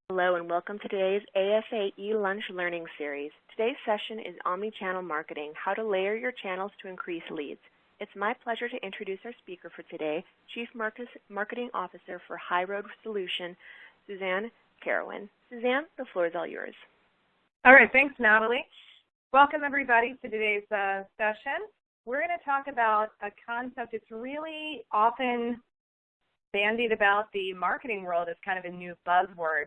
Hello and welcome to today's ASAE Lunch Learning Series. Today's session is Omni-Channel Marketing, how to layer your channels to increase leads. It's my pleasure to introduce our speaker for today, Chief Marketing Officer for HighRoad Solution, Suzanne Carowin. Suzanne, the floor is all yours. All right, thanks, Natalie. Welcome, everybody, to today's session. We're going to talk about a concept that's really often bandied about the marketing world as kind of a new buzzword,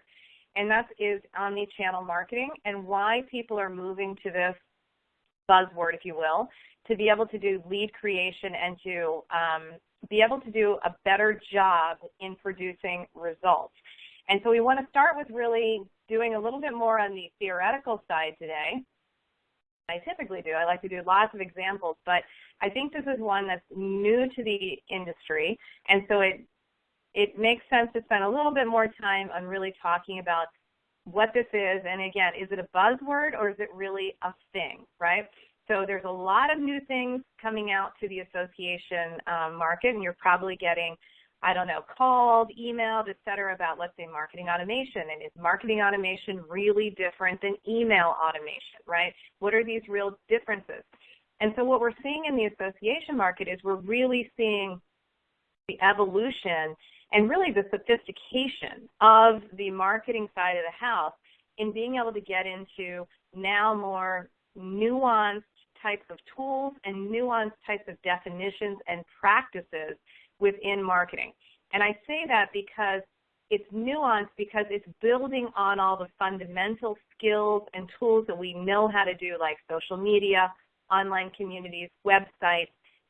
and that is omni-channel marketing and why people are moving to this buzzword, if you will, to be able to do lead creation and to be able to do a better job in producing results. And so we want to start with really doing a little bit more on the theoretical side today. I typically do. I like to do lots of examples, but I think this is one that's new to the industry, and so it makes sense to spend a little bit more time on really talking about what this is, and again, is it a buzzword or is it really a thing, right? So there's a lot of new things coming out to the association market, and you're probably getting, I don't know, called, emailed, et cetera, about, let's say, marketing automation. And is marketing automation really different than email automation, right? What are these real differences? And so what we're seeing in the association market is we're really seeing the evolution and really the sophistication of the marketing side of the house in being able to get into now more nuanced types of tools and nuanced types of definitions and practices within marketing. And I say that because it's nuanced, because it's building on all the fundamental skills and tools that we know how to do, like social media, online communities, websites,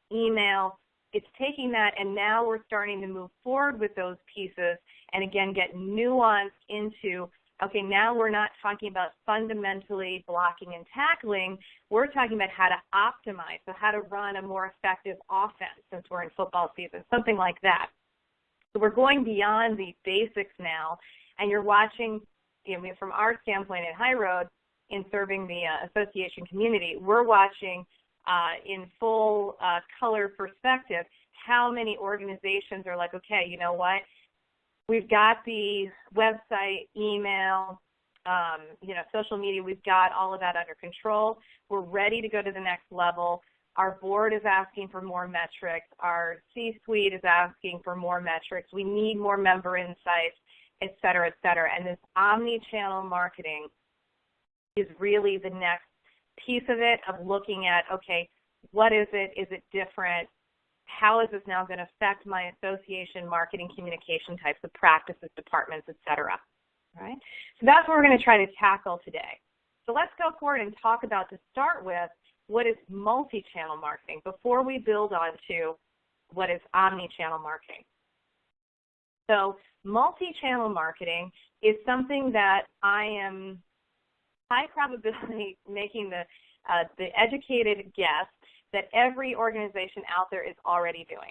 email. It's taking that, and now we're starting to move forward with those pieces and, again, get nuanced into, okay, now we're not talking about fundamentally blocking and tackling. We're talking about how to optimize, so how to run a more effective offense since we're in football season, something like that. So we're going beyond the basics now, and you're watching, from our standpoint at HighRoad in serving the association community, we're watching in full color perspective how many organizations are like, okay, you know what? We've got the website, email, social media. We've got all of that under control. We're ready to go to the next level. Our board is asking for more metrics. Our C-suite is asking for more metrics. We need more member insights, et cetera, et cetera. And this omni-channel marketing is really the next piece of it, of looking at, okay, what is it? Is it different? How is this now going to affect my association marketing communication types of practices, departments, et cetera? All right? So that's what we're going to try to tackle today. So let's go forward and talk about, to start with, what is multi-channel marketing before we build on to what is omni-channel marketing. So multi-channel marketing is something that I am high probability making the educated guess that every organization out there is already doing.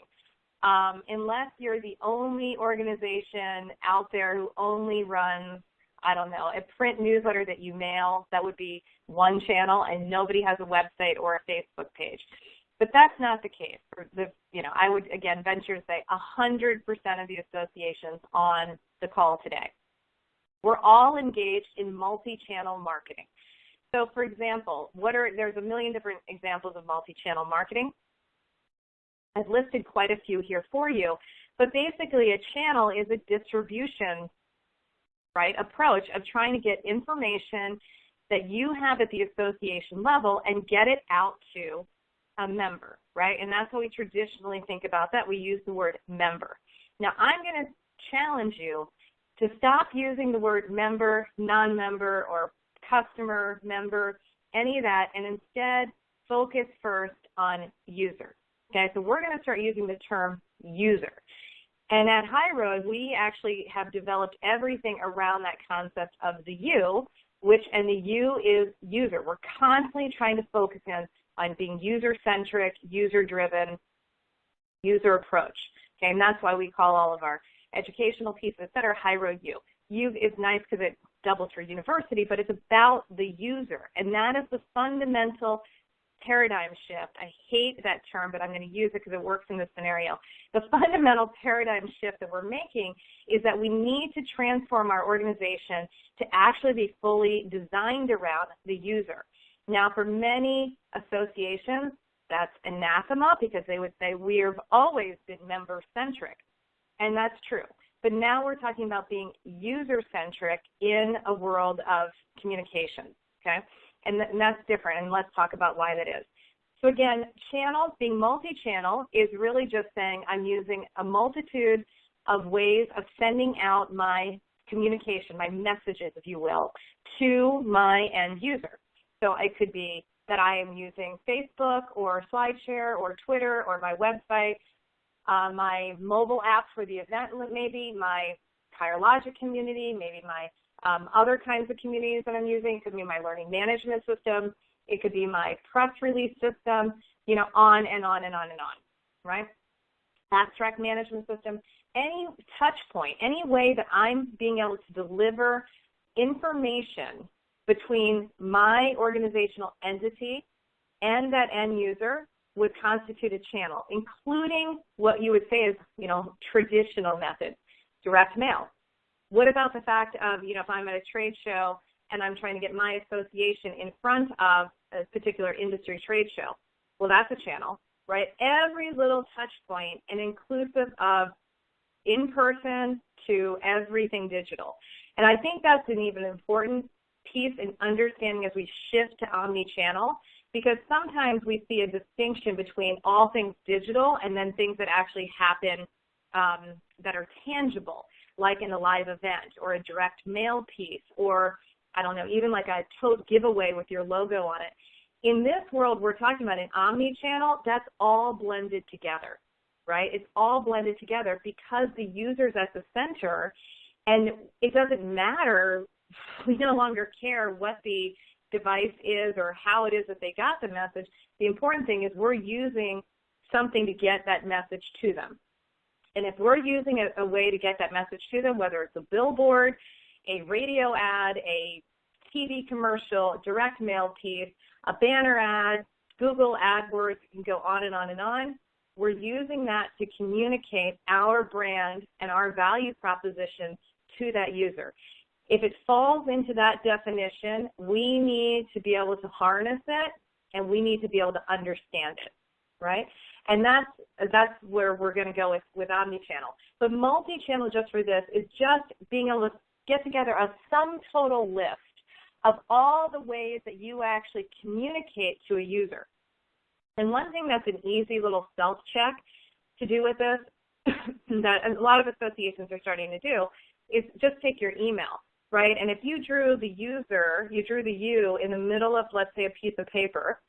Unless you're the only organization out there who only runs, I don't know, a print newsletter that you mail, that would be one channel, and nobody has a website or a Facebook page. But that's not the case. I would, again, venture to say 100% of the associations on the call today. We're all engaged in multi-channel marketing. So, for example, there's a million different examples of multi-channel marketing. I've listed quite a few here for you, but basically a channel is a distribution, approach of trying to get information that you have at the association level and get it out to a member, right? And that's how we traditionally think about that. We use the word member. Now, I'm going to challenge you to stop using the word member, non-member, or customer, member, any of that, and instead focus first on user. Okay, so we're going to start using the term user. And at HighRoad, we actually have developed everything around that concept of the U, and the U is user. We're constantly trying to focus on being user-centric, user-driven, user approach. Okay, and that's why we call all of our educational pieces, et cetera, HighRoad U. U is nice because it doubles for university, but it's about the user, and that is the fundamental paradigm shift. I hate that term, but I'm going to use it because it works in this scenario. The fundamental paradigm shift that we're making is that we need to transform our organization to actually be fully designed around the user. Now, for many associations, that's anathema because they would say we've always been member-centric, and that's true. But now we're talking about being user-centric in a world of communication, okay? And that's different, and let's talk about why that is. So again, channels, being multi-channel is really just saying I'm using a multitude of ways of sending out my communication, my messages, if you will, to my end user. So it could be that I am using Facebook or SlideShare or Twitter or my website, my mobile app for the event, maybe my HighRoad community, maybe my other kinds of communities that I'm using. It could be my learning management system. It could be my press release system, you know, on and on and on and on, right? Abstract management system. Any touch point, any way that I'm being able to deliver information between my organizational entity and that end user would constitute a channel, including what you would say is, you know, traditional methods, direct mail. What about the fact of, you know, if I'm at a trade show and I'm trying to get my association in front of a particular industry trade show? Well, that's a channel, right? Every little touch point and inclusive of in-person to everything digital. And I think that's an even important piece in understanding as we shift to omni-channel, because sometimes we see a distinction between all things digital and then things that actually happen that are tangible, like in a live event or a direct mail piece or, I don't know, even like a tote giveaway with your logo on it. In this world we're talking about an omni-channel, that's all blended together, right? It's all blended together because the user's at the center, and it doesn't matter. We no longer care what the device is or how it is that they got the message. The important thing is we're using something to get that message to them. And if we're using a way to get that message to them, whether it's a billboard, a radio ad, a TV commercial, a direct mail piece, a banner ad, Google AdWords, you can go on and on and on, we're using that to communicate our brand and our value proposition to that user. If it falls into that definition, we need to be able to harness it, and we need to be able to understand it, right? And that's where we're going to go with omni-channel. But multi-channel, just for this, is just being able to get together a sum total list of all the ways that you actually communicate to a user. And one thing that's an easy little self-check to do with this that a lot of associations are starting to do is just take your email. Right, and if you drew the user, you drew the U in the middle of, let's say, a piece of paper,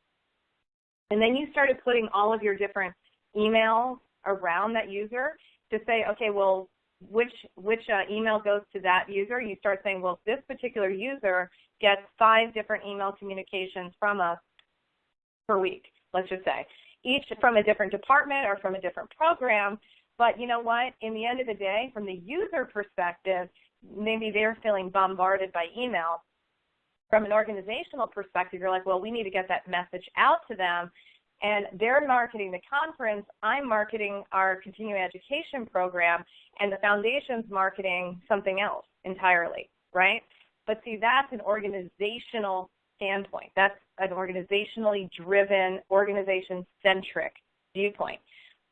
and then you started putting all of your different emails around that user to say, okay, well, which email goes to that user? You start saying, well, this particular user gets 5 different email communications from us per week, let's just say, each from a different department or from a different program. But you know what? In the end of the day, from the user perspective, maybe they're feeling bombarded by email. From an organizational perspective, you're like, well, we need to get that message out to them. And they're marketing the conference, I'm marketing our continuing education program, and the foundation's marketing something else entirely, right? But see, that's an organizational standpoint. That's an organizationally driven, organization-centric viewpoint.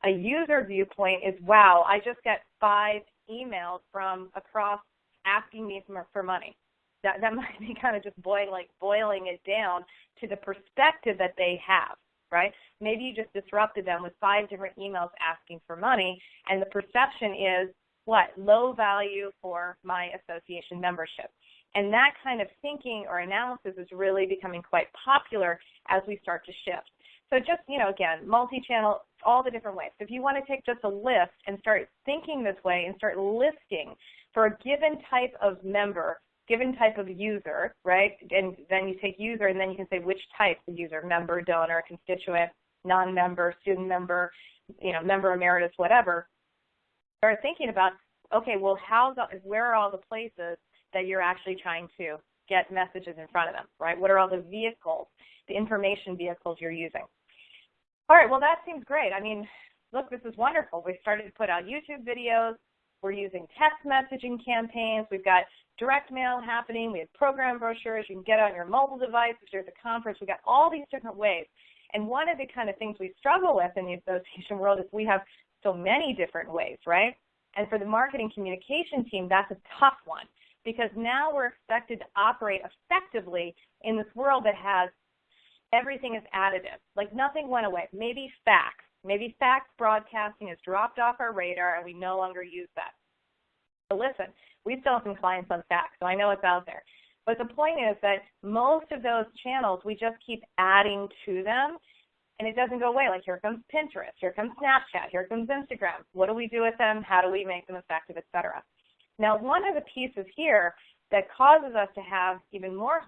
A user viewpoint is, wow, I just got 5 emails from across asking me for money. That might be kind of just boiling it down to the perspective that they have, right? Maybe you just disrupted them with 5 different emails asking for money, and the perception is, what? Low value for my association membership. And that kind of thinking or analysis is really becoming quite popular as we start to shift. So just, you know, again, multi-channel, all the different ways. So if you want to take just a list and start thinking this way and start listing for a given type of member, given type of user, right? And then you take user, and then you can say which type of user, member, donor, constituent, non-member, student member, you know, member emeritus, whatever. Start thinking about, okay, well, where are all the places that you're actually trying to get messages in front of them, right? What are all the vehicles, the information vehicles you're using? All right, well, that seems great. I mean, look, this is wonderful. We started to put out YouTube videos. We're using text messaging campaigns. We've got direct mail happening. We have program brochures. You can get on your mobile device if there's a conference. We've got all these different ways. And one of the kind of things we struggle with in the association world is we have so many different ways, right? And for the marketing communication team, that's a tough one because now we're expected to operate effectively in this world that has everything is additive. Like nothing went away. Maybe fax. Maybe fax broadcasting has dropped off our radar and we no longer use that. So listen, we still have some clients on fax, so I know it's out there. But the point is that most of those channels, we just keep adding to them, and it doesn't go away. Like here comes Pinterest, here comes Snapchat, here comes Instagram. What do we do with them? How do we make them effective, et cetera? Now, one of the pieces here that causes us to have even more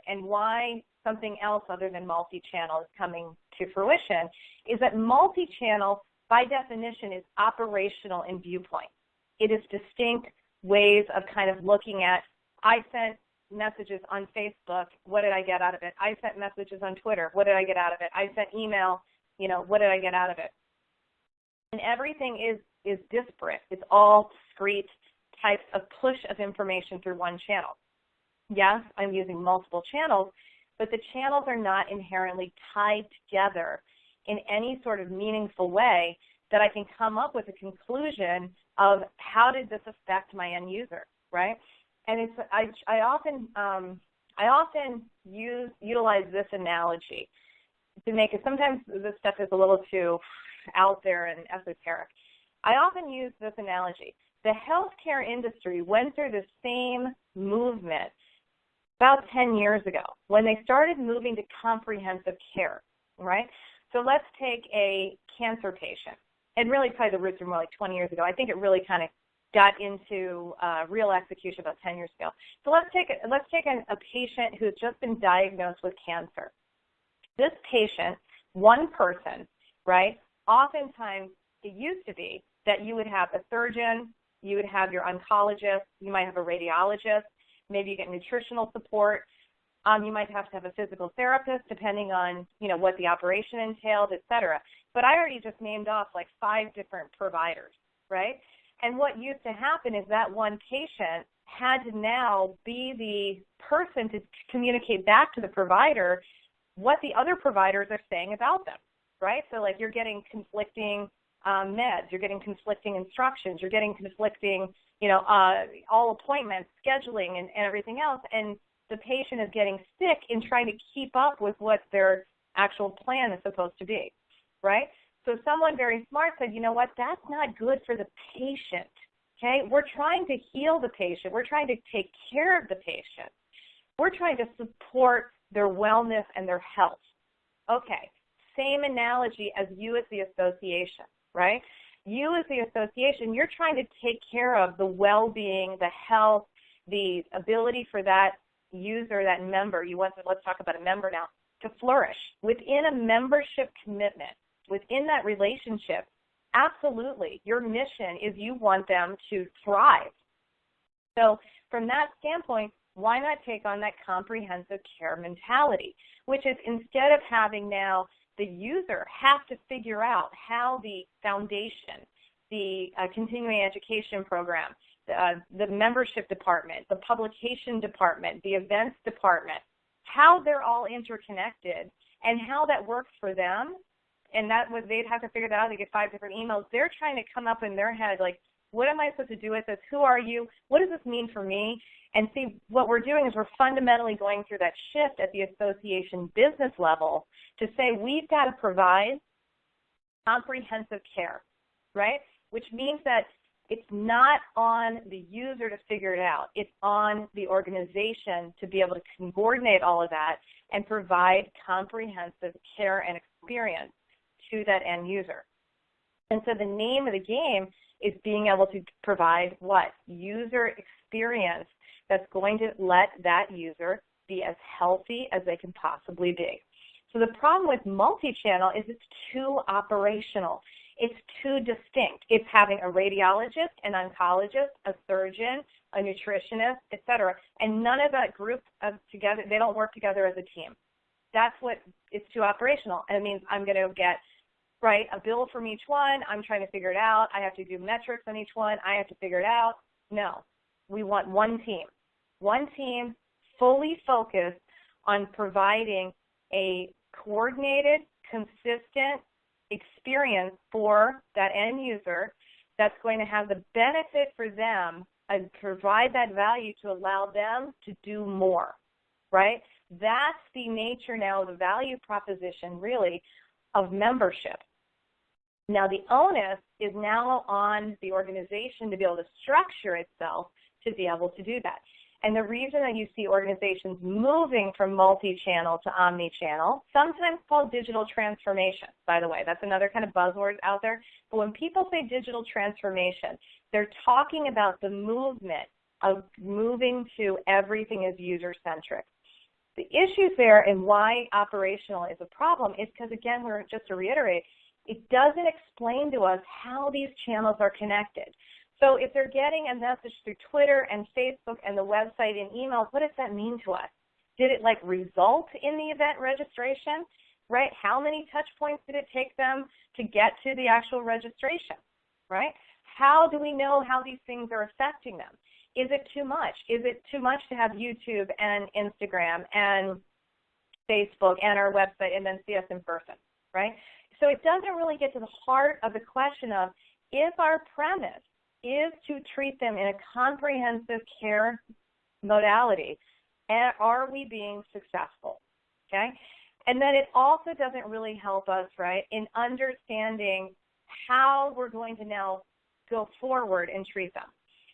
and why something else other than multi-channel is coming to fruition is that multi-channel, by definition, is operational in viewpoint. It is distinct ways of kind of looking at, I sent messages on Facebook, what did I get out of it? I sent messages on Twitter, what did I get out of it? I sent email, what did I get out of it? And everything is disparate. It's all discrete types of push of information through one channel. Yes, I'm using multiple channels, but the channels are not inherently tied together in any sort of meaningful way that I can come up with a conclusion of how did this affect my end user, right? And I often utilize this analogy to make it. Sometimes this stuff is a little too out there and esoteric. I often use this analogy. The healthcare industry went through the same movement about 10 years ago when they started moving to comprehensive care, right? So let's take a cancer patient. And really probably the roots are more like 20 years ago. I think it really kind of got into real execution about 10 years ago. So let's take a patient who's just been diagnosed with cancer. This patient, one person, right, oftentimes it used to be that you would have a surgeon, you would have your oncologist, you might have a radiologist, maybe you get nutritional support. You might have to have a physical therapist depending on, what the operation entailed, et cetera. But I already just named off like 5 different providers, right? And what used to happen is that one patient had to now be the person to communicate back to the provider what the other providers are saying about them, right? So like you're getting conflicting meds, you're getting conflicting instructions, you're getting conflicting, all appointments, scheduling, and everything else. And the patient is getting sick in trying to keep up with what their actual plan is supposed to be, right? So someone very smart said, you know what, that's not good for the patient, okay? We're trying to heal the patient. We're trying to take care of the patient. We're trying to support their wellness and their health. Okay, same analogy as you as the association, right? You as the association, you're trying to take care of the well-being, the health, the ability for that user, that member, let's talk about a member now, to flourish. Within a membership commitment, within that relationship, absolutely, your mission is you want them to thrive. So from that standpoint, why not take on that comprehensive care mentality, which is instead of having now the user have to figure out how the foundation, the continuing education program, the membership department, the publication department, the events department, how they're all interconnected and how that works for them. And they'd have to figure that out. They get 5 different emails. They're trying to come up in their head, like, what am I supposed to do with this? Who are you? What does this mean for me? And see, what we're doing is we're fundamentally going through that shift at the association business level to say we've got to provide comprehensive care, right? Which means that it's not on the user to figure it out. It's on the organization to be able to coordinate all of that and provide comprehensive care and experience to that end user. And so the name of the game is being able to provide what? User experience that's going to let that user be as healthy as they can possibly be. So the problem with multi-channel is it's too operational. It's too distinct. It's having a radiologist, an oncologist, a surgeon, a nutritionist, etc. And none of that group together, they don't work together as a team. That's what, it's too operational. And it means I'm going to get, right, a bill from each one. I'm trying to figure it out. I have to do metrics on each one. I have to figure it out. No, we want one team fully focused on providing a coordinated, consistent experience for that end user that's going to have the benefit for them and provide that value to allow them to do more, right? That's the nature now of the value proposition, really, of membership. Now, the onus is now on the organization to be able to structure itself to be able to do that. And the reason that you see organizations moving from multi-channel to omni-channel, sometimes called digital transformation, by the way. That's another kind of buzzword out there. But when people say digital transformation, they're talking about the movement of moving to everything is user-centric. The issues there and why operational is a problem is because, again, just to reiterate, it doesn't explain to us how these channels are connected. So if they're getting a message through Twitter and Facebook and the website and email, what does that mean to us? Did it result in the event registration, right? How many touch points did it take them to get to the actual registration, right? How do we know how these things are affecting them? Is it too much? Is it too much to have YouTube and Instagram and Facebook and our website and then see us in person, right? So it doesn't really get to the heart of the question of if our premise is to treat them in a comprehensive care modality, and are we being successful, okay? And then it also doesn't really help us, right, in understanding how we're going to now go forward and treat them.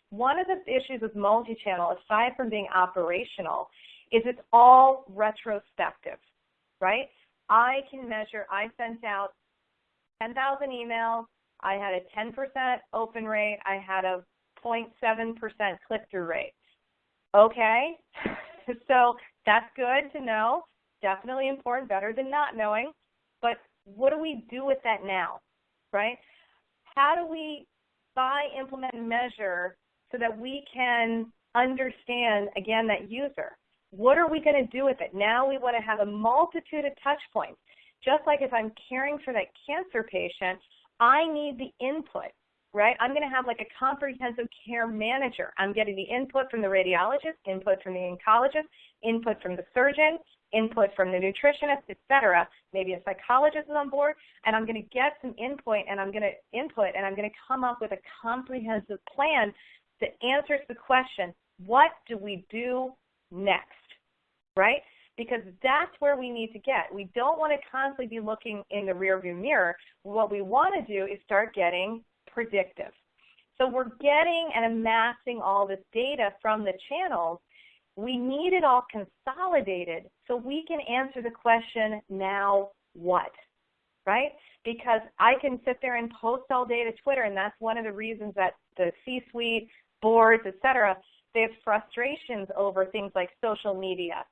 One of the issues with multi-channel, aside from being operational, is it's all retrospective, right? I can measure, I sent out 10,000 emails, I had a 10% open rate, I had a 0.7% click-through rate. Okay, so that's good to know, definitely important, better than not knowing, but what do we do with that now, right? How do we implement, and measure so that we can understand, again, that user? What are we going to do with it? Now we want to have a multitude of touch points. Just like if I'm caring for that cancer patient, I need the input, right? I'm going to have a comprehensive care manager. I'm getting the input from the radiologist, input from the oncologist, input from the surgeon, input from the nutritionist, etc. Maybe a psychologist is on board, and I'm going to get some input, and I'm going to come up with a comprehensive plan that answers the question, what do we do next, right? Because that's where we need to get. We don't want to constantly be looking in the rearview mirror. What we want to do is start getting predictive. So we're getting and amassing all this data from the channels. We need it all consolidated so we can answer the question, now what, right? Because I can sit there and post all day to Twitter, and that's one of the reasons that the C-suite, boards, et cetera, they have frustrations over things like social media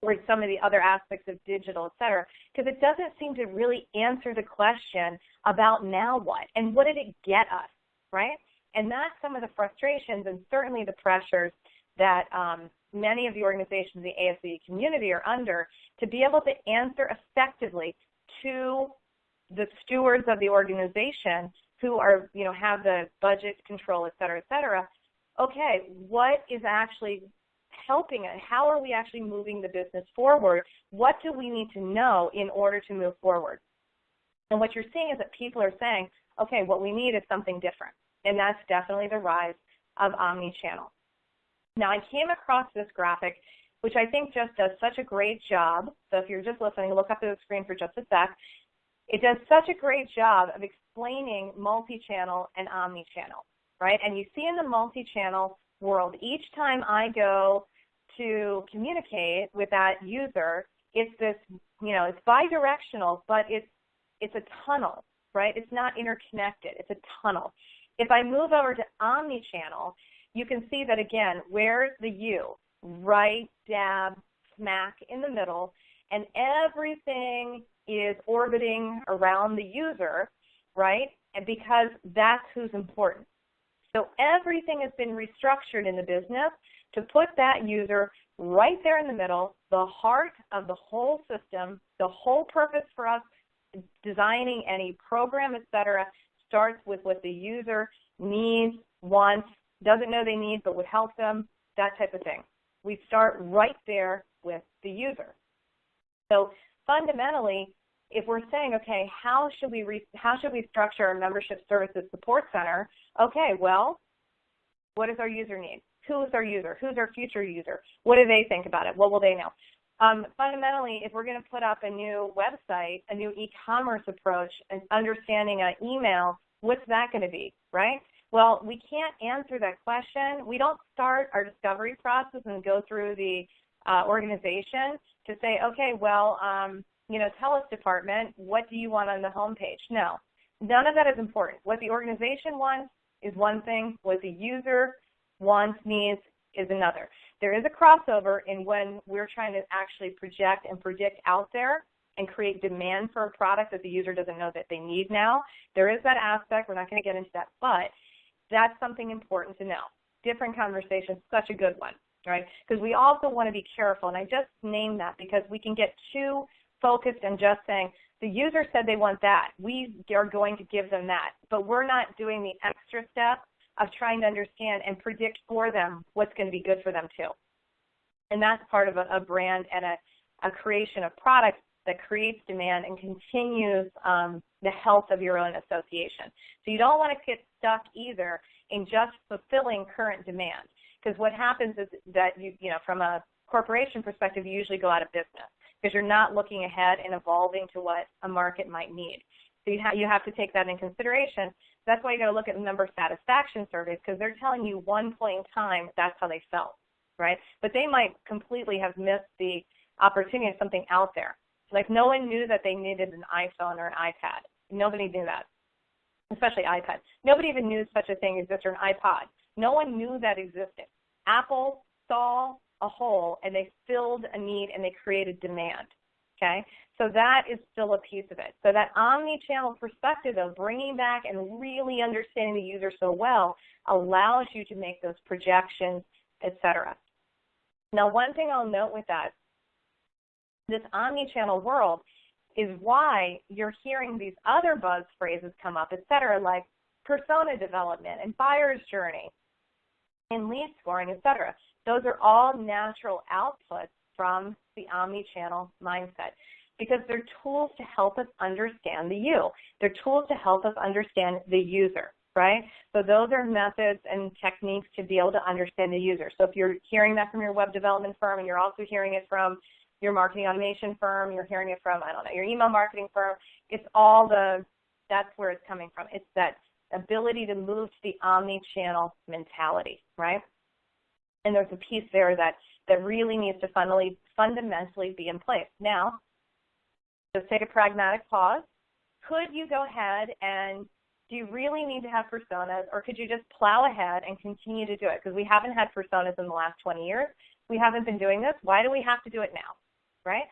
or some of the other aspects of digital, et cetera, because it doesn't seem to really answer the question about now what and what did it get us, right? And that's some of the frustrations and certainly the pressures that many of the organizations in the ASAE community are under to be able to answer effectively to the stewards of the organization who are, have the budget control, et cetera, okay, what is actually helping it? How are we actually moving the business forward? What do we need to know in order to move forward? And what you're seeing is that people are saying, okay, what we need is something different. And that's definitely the rise of Omni-Channel. Now, I came across this graphic, which I think just does such a great job. So if you're just listening, look up at the screen for just a sec. It does such a great job of explaining multi-channel and omni-channel, right? And you see in the multi-channel world, each time I go to communicate with that user, it's this, it's bidirectional, but it's a tunnel, right? It's not interconnected. It's a tunnel. If I move over to omni-channel, you can see that, again, where's the U? Right dab smack in the middle, and everything is orbiting around the user, right? And because that's who's important. So everything has been restructured in the business to put that user right there in the middle, the heart of the whole system. The whole purpose for us designing any program, etc., starts with what the user needs, wants, doesn't know they need, but would help them, that type of thing. We start right there with the user. So fundamentally, if we're saying, okay, how should we structure our membership services support center? Okay, well, what does our user need? Who is our user? Who's our future user? What do they think about it? What will they know? Fundamentally, if we're going to put up a new website, a new e-commerce approach, and understanding an email, what's that going to be, right? Well, we can't answer that question. We don't start our discovery process and go through the organization to say, okay, well, tell us, department, what do you want on the homepage? No, none of that is important. What the organization wants is one thing. What the user wants, needs, is another. There is a crossover in when we're trying to actually project and predict out there and create demand for a product that the user doesn't know that they need now. There is that aspect. We're not going to get into that, but that's something important to know. Different conversation, such a good one, right? Because we also want to be careful, and I just named that because we can get too focused and just saying, the user said they want that. We are going to give them that, but we're not doing the extra step of trying to understand and predict for them what's going to be good for them too. And that's part of a brand and a creation of products that creates demand and continues the health of your own association. So you don't want to get stuck either in just fulfilling current demand, because what happens is that from a corporation perspective, you usually go out of business because you're not looking ahead and evolving to what a market might need. So you have to take that in consideration. That's why you got to look at the member satisfaction surveys, because they're telling you one point in time that's how they felt, right? But they might completely have missed the opportunity of something out there. Like no one knew that they needed an iPhone or an iPad. Nobody knew that, especially iPad. Nobody even knew such a thing existed, or an iPod. No one knew that existed. Apple saw a hole and they filled a need and they created demand. Okay, so that is still a piece of it. So that omni-channel perspective of bringing back and really understanding the user so well allows you to make those projections, etc. Now, one thing I'll note with that, this omni-channel world is why you're hearing these other buzz phrases come up, etc., like persona development and buyer's journey and lead scoring, etc. Those are all natural outputs from the omni-channel mindset, because they're tools to help us understand the you. They're tools to help us understand the user, right? So those are methods and techniques to be able to understand the user. So if you're hearing that from your web development firm and you're also hearing it from your marketing automation firm, you're hearing it from, your email marketing firm, it's all that's where it's coming from. It's that ability to move to the omni-channel mentality, right? And there's a piece there that really needs to fundamentally be in place. Now, just take a pragmatic pause. Could you go ahead and do you really need to have personas, or could you just plow ahead and continue to do it? Because we haven't had personas in the last 20 years. We haven't been doing this. Why do we have to do it now, right?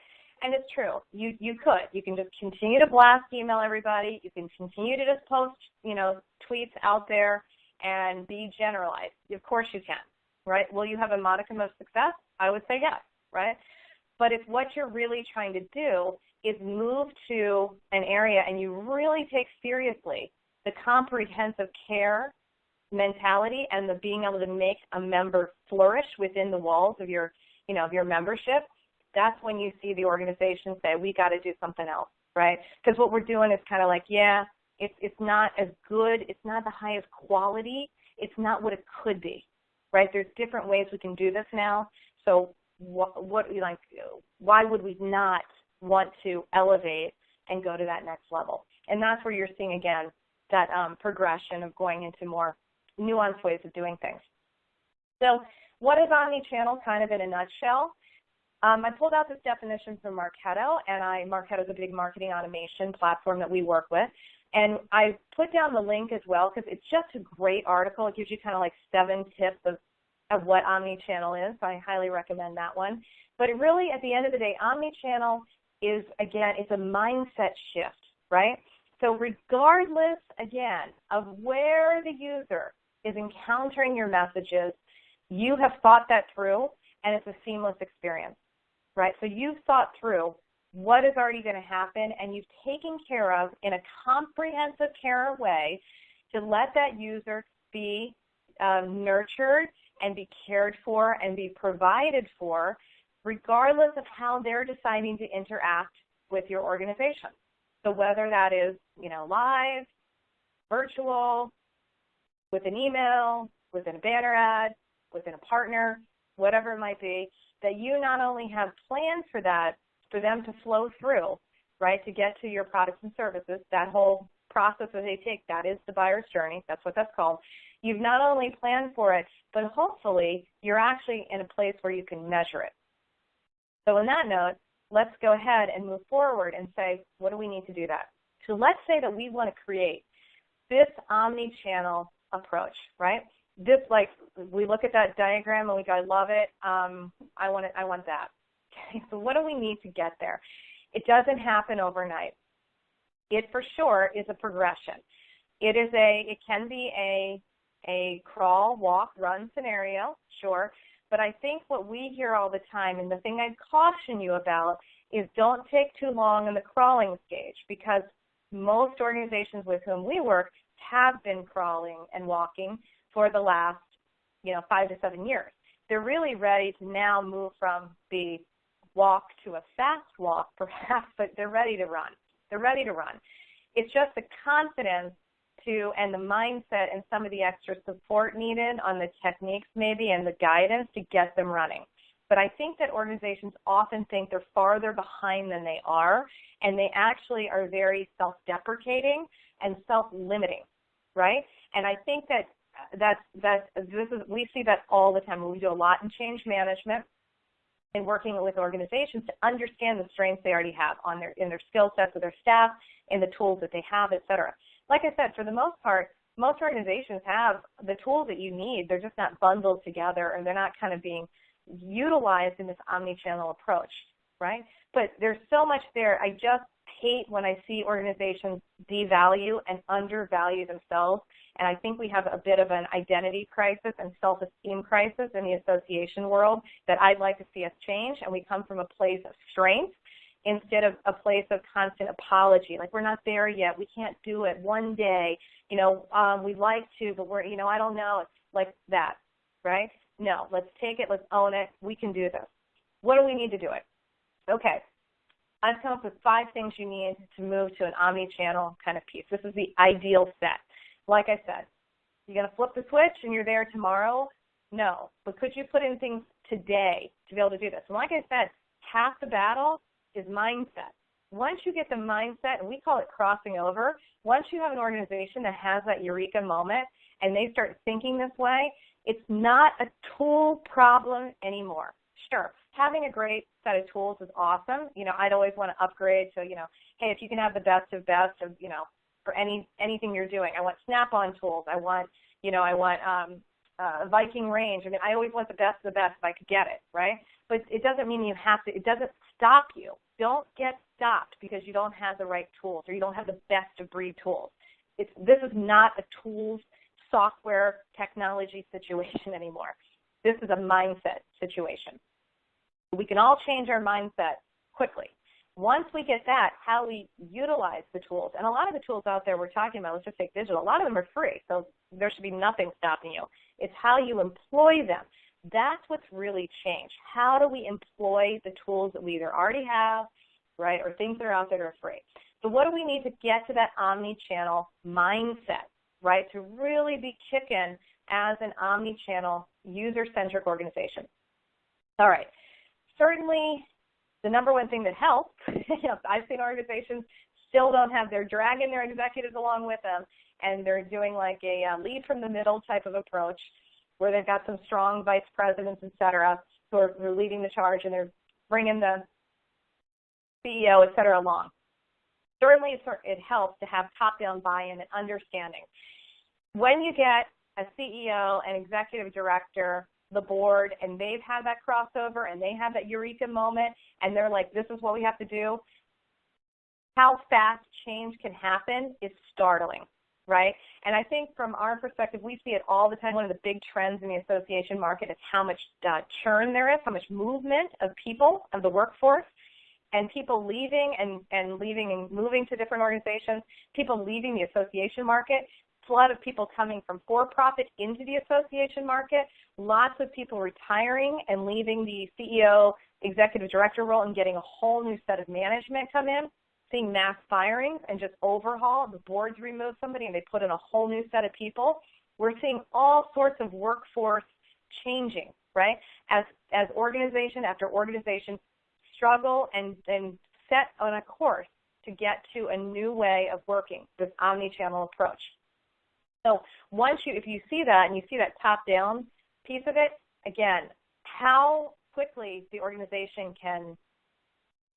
And it's true. You could. You can just continue to blast email everybody. You can continue to just post, tweets out there and be generalized. Of course you can, right? Will you have a modicum of success? I would say yes, right? But if what you're really trying to do is move to an area and you really take seriously the comprehensive care mentality and the being able to make a member flourish within the walls of your, of your membership, that's when you see the organization say, we got to do something else, right? Because what we're doing is kind of like, it's not as good, it's not the highest quality, it's not what it could be, right? There's different ways we can do this now. So why would we not want to elevate and go to that next level? And that's where you're seeing, again, that progression of going into more nuanced ways of doing things. So what is omni-channel kind of in a nutshell? I pulled out this definition from Marketo, and Marketo is a big marketing automation platform that we work with. And I put down the link as well because it's just a great article. It gives you kind of like 7 tips of what omni-channel is. So I highly recommend that one. But it really, at the end of the day, omni-channel is, again, it's a mindset shift, right? So regardless, again, of where the user is encountering your messages. You have thought that through, and it's a seamless experience, right? So you've thought through what is already going to happen, and you've taken care of in a comprehensive care way to let that user be nurtured and be cared for and be provided for, regardless of how they're deciding to interact with your organization. So whether that is, live, virtual, with an email, within a banner ad, within a partner, whatever it might be, that you not only have plans for that, for them to flow through, right, to get to your products and services, that whole process that they take, that is the buyer's journey, that's what that's called. You've not only planned for it, but hopefully you're actually in a place where you can measure it. So on that note, let's go ahead and move forward and say, what do we need to do that? So let's say that we want to create this omni-channel approach, right? This, like, we look at that diagram and we go, I love it. I want that. Okay, so what do we need to get there? It doesn't happen overnight. It for sure is a progression. It can be a crawl, walk, run scenario, sure. But I think what we hear all the time, and the thing I'd caution you about, is don't take too long in the crawling stage, because most organizations with whom we work have been crawling and walking for the last, 5 to 7 years. They're really ready to now move from the walk to a fast walk, perhaps, but they're ready to run. They're ready to run. It's just the confidence and the mindset and some of the extra support needed on the techniques maybe and the guidance to get them running. But I think that organizations often think they're farther behind than they are, and they actually are very self-deprecating and self-limiting, right? And I think we see that all the time. We do a lot in change management and working with organizations to understand the strengths they already have in their skill sets of their staff, in the tools that they have, et cetera. Like I said, for the most part, most organizations have the tools that you need. They're just not bundled together, and they're not kind of being utilized in this omni-channel approach, right? But there's so much there. I just hate when I see organizations devalue and undervalue themselves, and I think we have a bit of an identity crisis and self-esteem crisis in the association world that I'd like to see us change, and we come from a place of strength instead of a place of constant apology. Like, we're not there yet. We can't do it. One day, we'd like to, but we're, I don't know. It's like that, right? No, let's take it. Let's own it. We can do this. What do we need to do it? Okay. I've come up with 5 things you need to move to an omni-channel kind of piece. This is the ideal set. Like I said, you're going to flip the switch and you're there tomorrow? No. But could you put in things today to be able to do this? And like I said, half the battle is mindset. Once you get the mindset, and we call it crossing over, once you have an organization that has that eureka moment and they start thinking this way, it's not a tool problem anymore. Sure, having a great set of tools is awesome. I'd always want to upgrade to, hey, if you can have the best of, for anything you're doing. I want Snap-on tools. I want Viking range. I mean, I always want the best of the best if I could get it, right? But it doesn't mean you have to. It doesn't stop you. Don't get stopped because you don't have the right tools or you don't have the best of breed tools. This is not a tools, software, technology situation anymore. This is a mindset situation. We can all change our mindset quickly. Once we get that, how we utilize the tools, and a lot of the tools out there we're talking about, let's just take digital, a lot of them are free, so there should be nothing stopping you. It's how you employ them. That's what's really changed. How do we employ the tools that we either already have, right, or things that are out there that are free? So what do we need to get to that omni-channel mindset, right, to really be kicking as an omni-channel user-centric organization? All right. Certainly, the number one thing that helps, I've seen organizations still don't have, they're dragging their executives along with them, and they're doing like a lead from the middle type of approach where they've got some strong vice presidents, et cetera, who are leading the charge, and they're bringing the CEO, et cetera, along. Certainly, it helps to have top-down buy-in and understanding. When you get a CEO, an executive director, the board, and they've had that crossover and they have that eureka moment and they're like, this is what we have to do, how fast change can happen is startling. right? And I think from our perspective, we see it all the time. One of the big trends in the association market is how much churn there is, how much movement of people, of the workforce, and people leaving and leaving and moving to different organizations, people leaving the association market, flood of people coming from for-profit into the association market, lots of people retiring and leaving the CEO, executive director role and getting a whole new set of management come in, seeing mass firings and just overhaul. The boards remove somebody and they put in a whole new set of people. We're seeing all sorts of workforce changing, right? As organization after organization struggle and set on a course to get to a new way of working, this omni-channel approach. So if you see that and you see that top-down piece of it, again, how quickly the organization can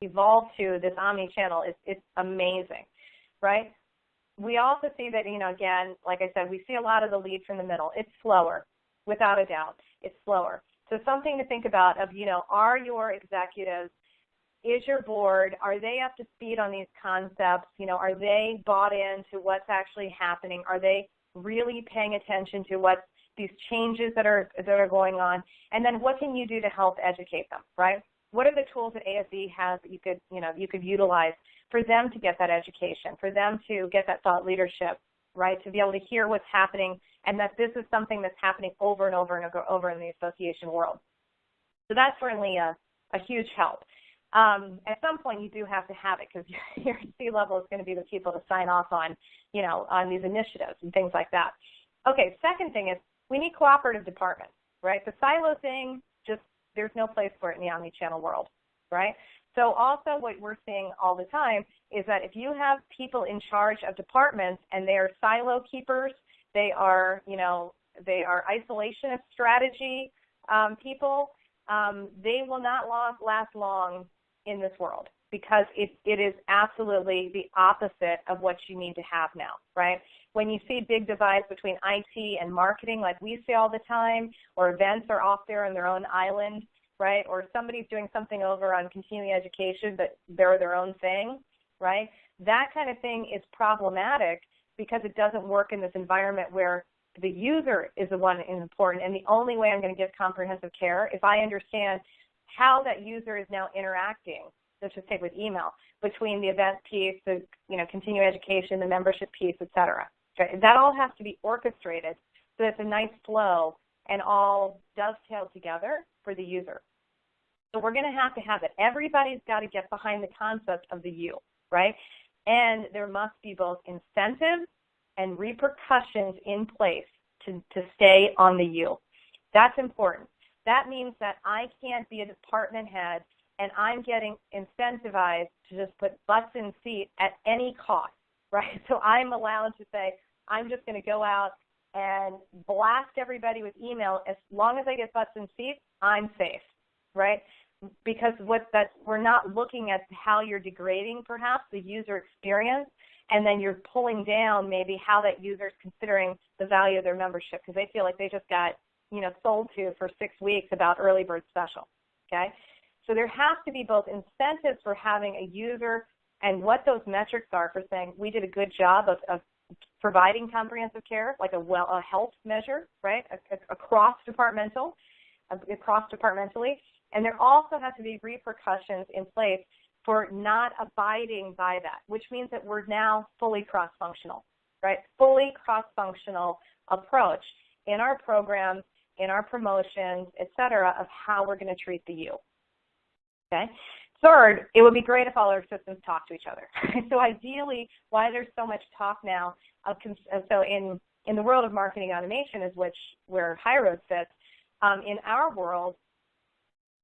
evolve to this omni-channel it's amazing, right? We also see that, again, like I said, we see a lot of the leads from the middle. It's slower, without a doubt. It's slower. So something to think about of, are your executives, is your board, are they up to speed on these concepts? Are they bought into what's actually happening? Are they really paying attention to what these changes that are going on? And then what can you do to help educate them, right? What are the tools that ASAE has that you could utilize for them to get that education, for them to get that thought leadership, right? To be able to hear what's happening and that this is something that's happening over and over and over in the association world. So that's certainly a huge help. At some point, you do have to have it because your C-level is going to be the people to sign off on, on these initiatives and things like that. Okay, second thing is we need cooperative departments, right? The silo thing, there's no place for it in the omni-channel world, right? So also what we're seeing all the time is that if you have people in charge of departments and they are silo keepers, they are isolationist strategy people, they will not last long in this world because it is absolutely the opposite of what you need to have now, right? When you see big divides between IT and marketing like we see all the time, or events are off there on their own island, right? Or somebody's doing something over on continuing education, but they're their own thing, right? That kind of thing is problematic because it doesn't work in this environment where the user is the one important, and the only way I'm going to give comprehensive care if I understand how that user is now interacting, let's just take with email, between the event piece, the continuing education, the membership piece, et cetera. Okay? That all has to be orchestrated so that it's a nice flow and all dovetail together for the user. So we're going to have it. Everybody's got to get behind the concept of the U, right? And there must be both incentives and repercussions in place to stay on the U. That's important. That means that I can't be a department head and I'm getting incentivized to just put butts in seats at any cost, right? So I'm allowed to say, I'm just going to go out and blast everybody with email. As long as I get butts in seats, I'm safe, right? Because we're not looking at how you're degrading perhaps the user experience, and then you're pulling down maybe how that user is considering the value of their membership because they feel like they just got sold to for 6 weeks about early bird special, okay? So there has to be both incentives for having a user and what those metrics are for saying we did a good job of providing comprehensive care, like a health measure, right, across departmentally. And there also has to be repercussions in place for not abiding by that, which means that we're now fully cross-functional, right? Fully cross-functional approach in our programs, in our promotions, et cetera, of how we're going to treat the U. Okay? Third, it would be great if all our systems talk to each other. So ideally, why there's so much talk now so in the world of marketing automation is where HighRoad sits. In our world,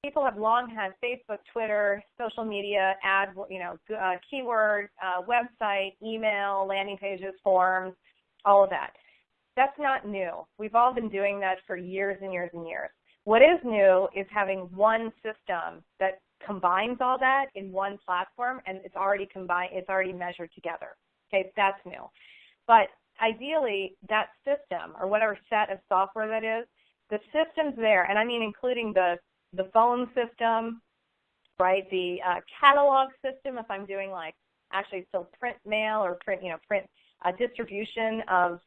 people have long had Facebook, Twitter, social media, keyword, website, email, landing pages, forums, all of that. That's not new. We've all been doing that for years and years and years. What is new is having one system that combines all that in one platform, and it's already combined, it's already measured together. Okay, that's new. But ideally, that system, or whatever set of software that is, the system's there, and I mean including the phone system, right, the catalog system if I'm doing like actually still print mail or print distribution of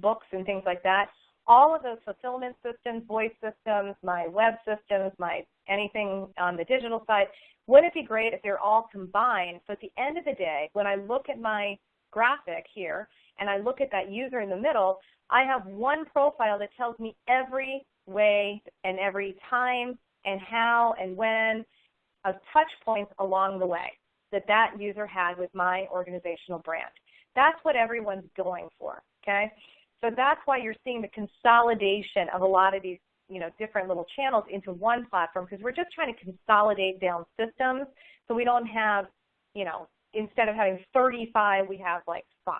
books and things like that. All of those fulfillment systems, voice systems, my web systems, my anything on the digital side, wouldn't it be great if they're all combined? So at the end of the day, when I look at my graphic here and I look at that user in the middle, I have one profile that tells me every way and every time and how and when of touch points along the way that user had with my organizational brand. That's what everyone's going for, okay? So that's why you're seeing the consolidation of a lot of these, different little channels into one platform, because we're just trying to consolidate down systems so we don't have, instead of having 35, we have like 5.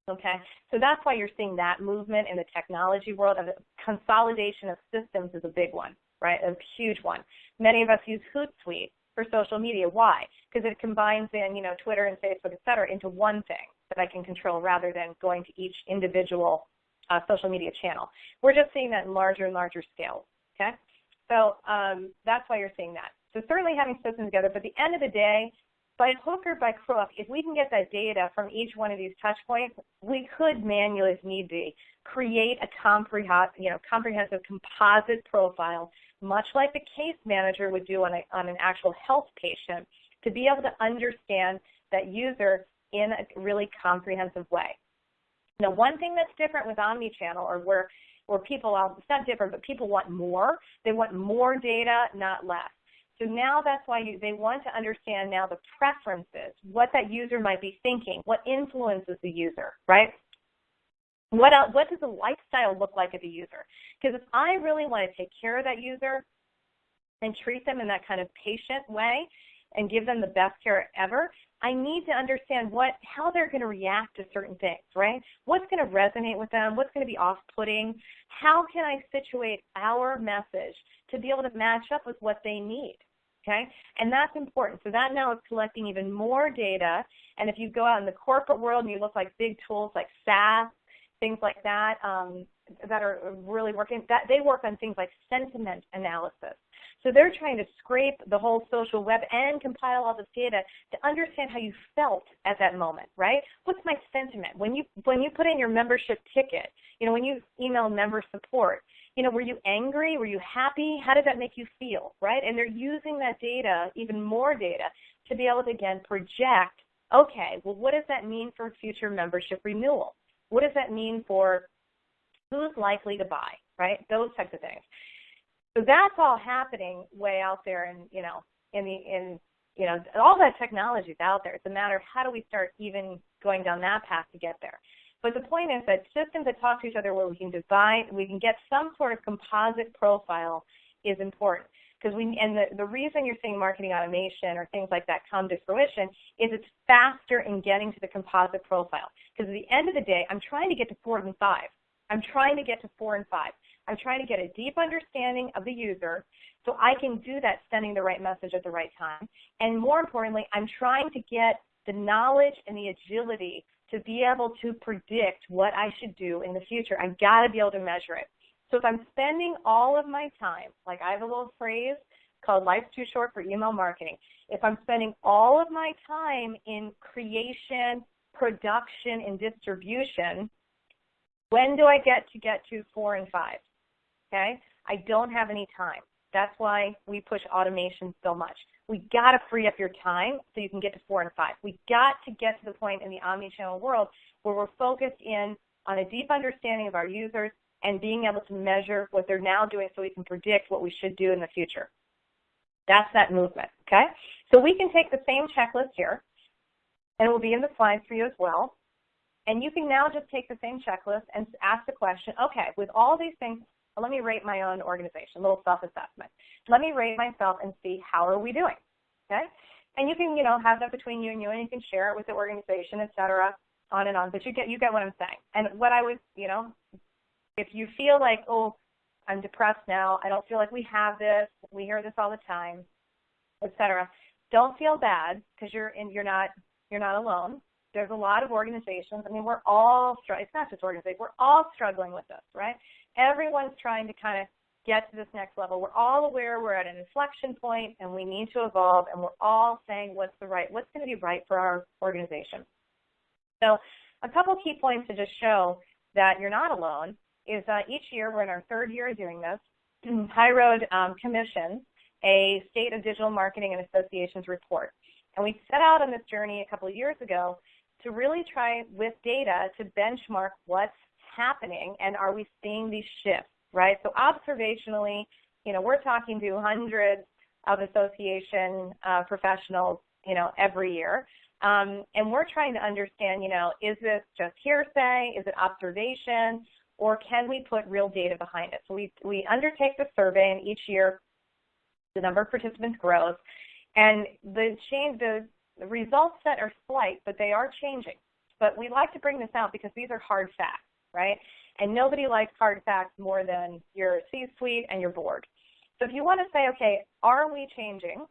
Okay, so that's why you're seeing that movement in the technology world. Of the consolidation of systems is a big one, right? A huge one. Many of us use Hootsuite for social media. Why? Because it combines in, Twitter and Facebook, et cetera, into one thing that I can control rather than going to each individual social media channel. We're just seeing that in larger and larger scales, okay? So that's why you're seeing that. So certainly having systems together, but at the end of the day, by hook or by crook, if we can get that data from each one of these touch points, we could manually, if need be, create a comprehensive composite profile, much like the case manager would do on an actual health patient, to be able to understand that user in a really comprehensive way. Now, one thing that's different with Omni-Channel, or where people, it's not different, but people want more. They want more data, not less. So now that's why they want to understand now the preferences, what that user might be thinking, what influences the user, right? What does the lifestyle look like of the user? Because if I really want to take care of that user and treat them in that kind of patient way and give them the best care ever, I need to understand how they're going to react to certain things, right? What's going to resonate with them? What's going to be off-putting? How can I situate our message to be able to match up with what they need? Okay, and that's important. So that now is collecting even more data. And if you go out in the corporate world and you look like big tools like SAS, things like that, that are really working, that they work on things like sentiment analysis. So they're trying to scrape the whole social web and compile all this data to understand how you felt at that moment, right? What's my sentiment? When you put in your membership ticket, when you email member support, were you angry? Were you happy? How did that make you feel, right? And they're using that data, even more data, to be able to, again, project, okay, well, what does that mean for future membership renewal? What does that mean for who's likely to buy, right? Those types of things. So that's all happening way out there, and all that technology is out there. It's a matter of how do we start even going down that path to get there. But the point is that systems that talk to each other where we can get some sort of composite profile is important. Because the reason you're seeing marketing automation or things like that come to fruition is it's faster in getting to the composite profile. Because at the end of the day, I'm trying to get to 4 and 5. I'm trying to get to 4 and 5. I'm trying to get a deep understanding of the user so I can do that, sending the right message at the right time. And more importantly, I'm trying to get the knowledge and the agility to be able to predict what I should do in the future. I've got to be able to measure it. So if I'm spending all of my time, like I have a little phrase called life's too short for email marketing. If I'm spending all of my time in creation, production, and distribution, when do I get to 4 and 5? Okay? I don't have any time. That's why we push automation so much. We got to free up your time so you can get to 4 and 5. We got to get to the point in the omni-channel world where we're focused in on a deep understanding of our users and being able to measure what they're now doing so we can predict what we should do in the future. That's that movement, okay? So we can take the same checklist here, and it will be in the slides for you as well. And you can now just take the same checklist and ask the question, okay, with all these things, let me rate my own organization, a little self-assessment. Let me rate myself and see how are we doing, okay? And you can, have that between you, and you can share it with the organization, et cetera, on and on. But you get what I'm saying. And what I was, if you feel like, oh, I'm depressed now, I don't feel like we have this, we hear this all the time, et cetera, don't feel bad because you're not alone. There's a lot of organizations. I mean, we're all struggling. It's not just organizations. We're all struggling with this, right? Everyone's trying to kind of get to this next level. We're all aware we're at an inflection point and we need to evolve, and we're all saying what's going to be right for our organization. So a couple key points to just show that you're not alone is each year, we're in our third year of doing this, HighRoad commissions a State of Digital Marketing and Associations report. And we set out on this journey a couple of years ago to really try with data to benchmark what's happening and are we seeing these shifts, right? So observationally, we're talking to hundreds of association professionals, every year. And we're trying to understand, is this just hearsay? Is it observation? Or can we put real data behind it? So we undertake the survey, and each year the number of participants grows. And the results set are slight, but they are changing. But we like to bring this out because these are hard facts, right? And nobody likes hard facts more than your C-suite and your board. So if you want to say, okay, are we changing,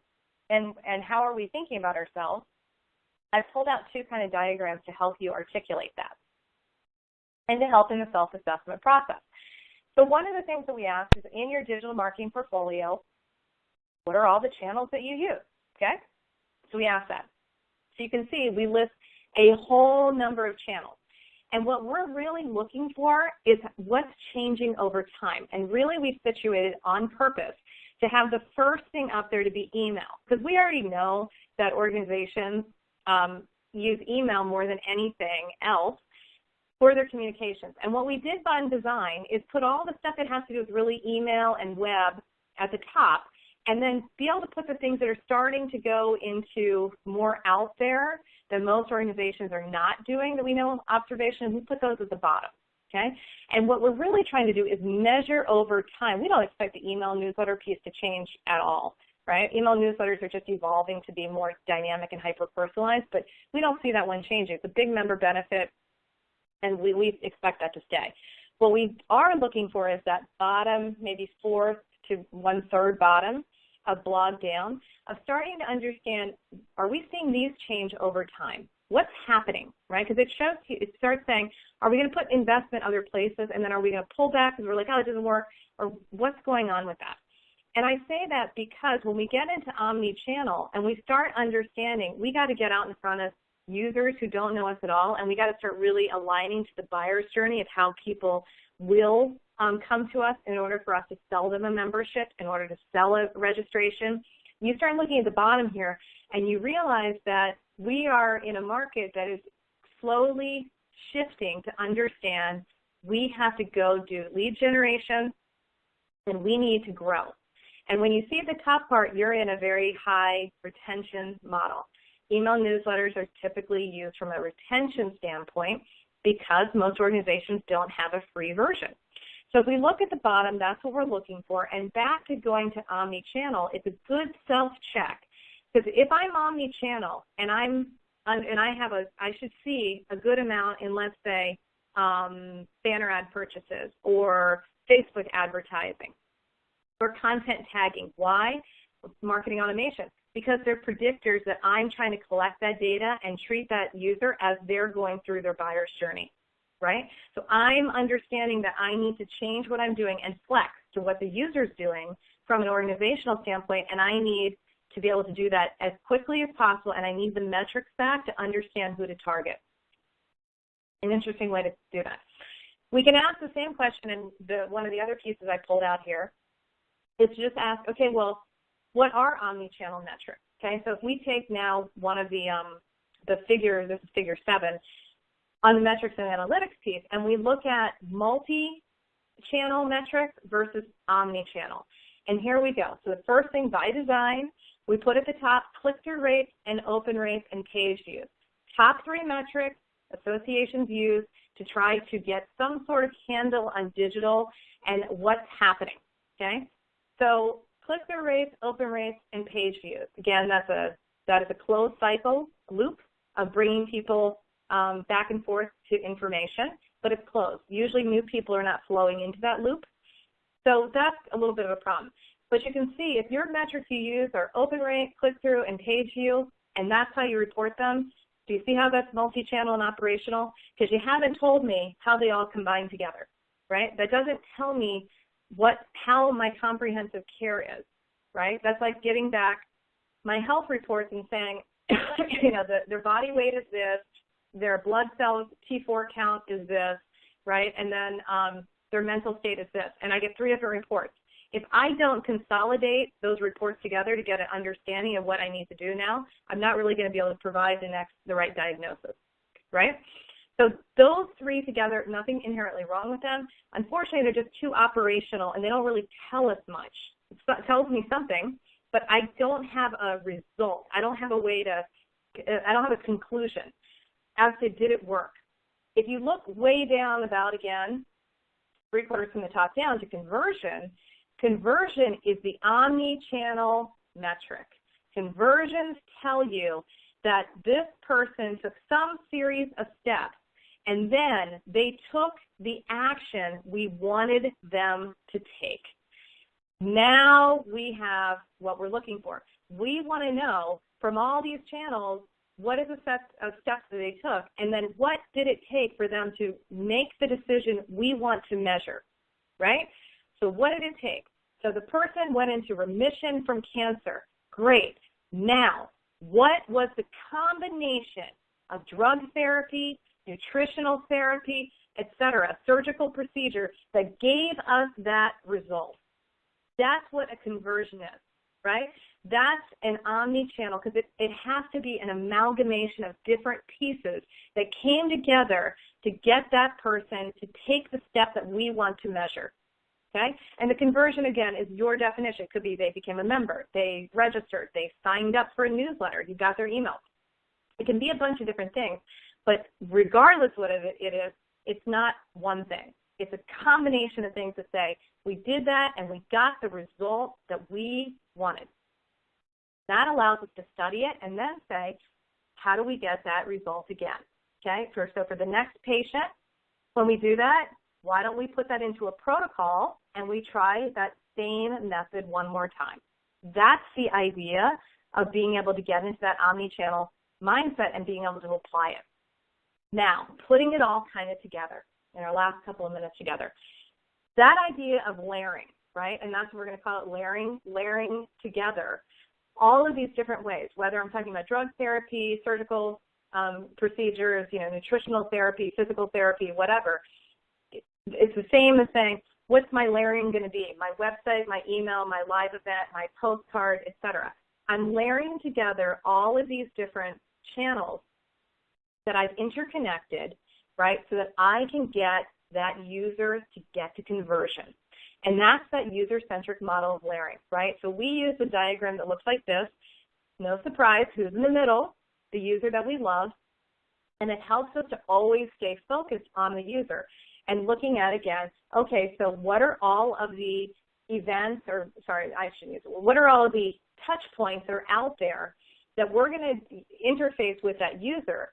and how are we thinking about ourselves, I've pulled out two kind of diagrams to help you articulate that and to help in the self-assessment process. So one of the things that we ask is in your digital marketing portfolio, what are all the channels that you use, okay? So we ask that. So you can see we list a whole number of channels. And what we're really looking for is what's changing over time. And really we situated on purpose to have the first thing up there to be email. Because we already know that organizations use email more than anything else for their communications. And what we did by design is put all the stuff that has to do with really email and web at the top, and then be able to put the things that are starting to go into more out there that most organizations are not doing that we know observation, we put those at the bottom, okay? And what we're really trying to do is measure over time. We don't expect the email newsletter piece to change at all, right? Email newsletters are just evolving to be more dynamic and hyper-personalized, but we don't see that one changing. It's a big member benefit, and we expect that to stay. What we are looking for is that bottom, maybe fourth to one-third bottom of blog down, of starting to understand, are we seeing these change over time? What's happening, right? Because it starts saying, are we going to put investment other places, and then are we going to pull back because we're like, oh, it doesn't work, or what's going on with that? And I say that because when we get into Omni-Channel and we start understanding, we got to get out in front of users who don't know us at all, and we got to start really aligning to the buyer's journey of how people will come to us in order for us to sell them a membership, in order to sell a registration. You start looking at the bottom here, and you realize that we are in a market that is slowly shifting to understand we have to go do lead generation, and we need to grow. And when you see the top part, you're in a very high retention model. Email newsletters are typically used from a retention standpoint because most organizations don't have a free version. So if we look at the bottom, that's what we're looking for. And back to going to Omni-Channel, it's a good self-check. Because if I'm Omni-Channel and I should see a good amount in, let's say, banner ad purchases or Facebook advertising or content tagging. Why? Marketing automation. Because they're predictors that I'm trying to collect that data and treat that user as they're going through their buyer's journey, right? So I'm understanding that I need to change what I'm doing and flex to what the user's doing from an organizational standpoint, and I need to be able to do that as quickly as possible, and I need the metrics back to understand who to target. An interesting way to do that. We can ask the same question, and one of the other pieces I pulled out here is just ask, okay, well, what are omni-channel metrics? Okay, so if we take now one of the figure, this is figure 7, on the metrics and analytics piece, and we look at multi-channel metrics versus omni-channel. And here we go. So the first thing by design, we put at the top click-through rates and open rates and page views. Top 3 metrics associations use to try to get some sort of handle on digital and what's happening, okay? So click-through rates, open rates, and page views. Again, that is a closed cycle loop of bringing people back and forth to information, but it's closed. Usually new people are not flowing into that loop. So that's a little bit of a problem. But you can see if your metrics you use are open rate, click-through, and page view, and that's how you report them, do you see how that's multi-channel and operational? Because you haven't told me how they all combine together, right? That doesn't tell me how my comprehensive care is, right? That's like getting back my health reports and saying, you know, their body weight is this, their blood cells T4 count is this, right? And then their mental state is this. And I get 3 different reports. If I don't consolidate those reports together to get an understanding of what I need to do now, I'm not really going to be able to provide the right diagnosis, right? So those 3 together, nothing inherently wrong with them. Unfortunately, they're just too operational, and they don't really tell us much. It tells me something, but I don't have a result. I don't have I don't have a conclusion as to did it work. If you look way down about, again, 3/4 from the top down to conversion, conversion is the omni-channel metric. Conversions tell you that this person took some series of steps and then they took the action we wanted them to take. Now we have what we're looking for. We want to know from all these channels, what is the set of steps that they took, and then what did it take for them to make the decision we want to measure, right? So what did it take? So the person went into remission from cancer. Great. Now, what was the combination of drug therapy, nutritional therapy, etc., surgical procedure that gave us that result? That's what a conversion is, right? That's an omni-channel because it has to be an amalgamation of different pieces that came together to get that person to take the step that we want to measure, okay? And the conversion, again, is your definition. It could be they became a member, they registered, they signed up for a newsletter, you got their email. It can be a bunch of different things, but regardless what it is, it's not one thing. It's a combination of things to say, we did that and we got the result that we wanted. That allows us to study it and then say, how do we get that result again? Okay, so for the next patient, when we do that, why don't we put that into a protocol and we try that same method one more time? That's the idea of being able to get into that omni-channel mindset and being able to apply it. Now, putting it all kind of together in our last couple of minutes together. That idea of layering, right, and that's what we're going to call it, layering together all of these different ways, whether I'm talking about drug therapy, surgical procedures, nutritional therapy, physical therapy, whatever. It's the same as saying, what's my layering going to be? My website, my email, my live event, my postcard, etc. I'm layering together all of these different channels that I've interconnected, right, so that I can get that user to get to conversion. And that's that user-centric model of layering, right? So we use a diagram that looks like this. No surprise, who's in the middle? The user that we love. And it helps us to always stay focused on the user and looking at, again, okay, so what are all of the events, what are all of the touch points that are out there that we're going to interface with that user?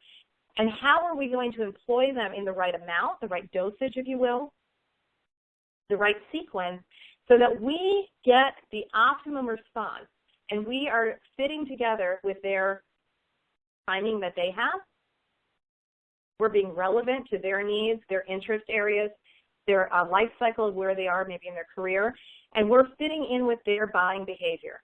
And how are we going to employ them in the right amount, the right dosage, if you will, the right sequence, so that we get the optimum response and we are fitting together with their timing that they have. We're being relevant to their needs, their interest areas, their life cycle of where they are maybe in their career, and we're fitting in with their buying behavior,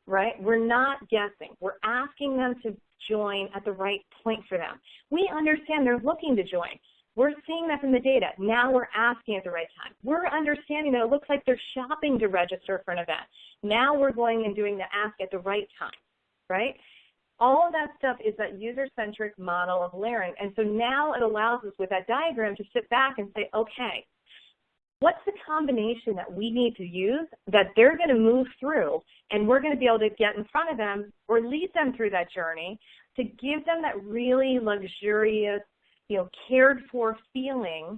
right? We're not guessing. We're asking them to join at the right point for them. We understand they're looking to join. We're seeing that from the data. Now we're asking at the right time. We're understanding that it looks like they're shopping to register for an event. Now we're going and doing the ask at the right time, right? All of that stuff is that user-centric model of layering. And so now it allows us with that diagram to sit back and say, okay, what's the combination that we need to use that they're going to move through, and we're going to be able to get in front of them or lead them through that journey to give them that really luxurious, cared for feeling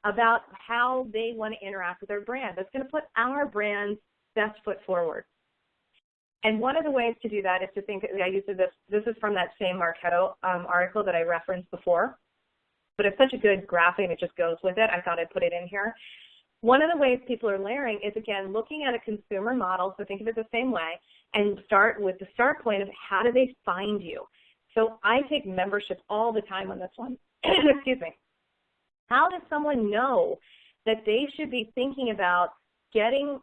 about how they want to interact with our brand. That's going to put our brand's best foot forward. And one of the ways to do that is to think, I used this is from that same Marketo article that I referenced before, but it's such a good graphic and it just goes with it. I thought I'd put it in here. One of the ways people are layering is, again, looking at a consumer model, so think of it the same way, and start with the start point of how do they find you. So I take membership all the time on this one. Excuse me. How does someone know that they should be thinking about getting,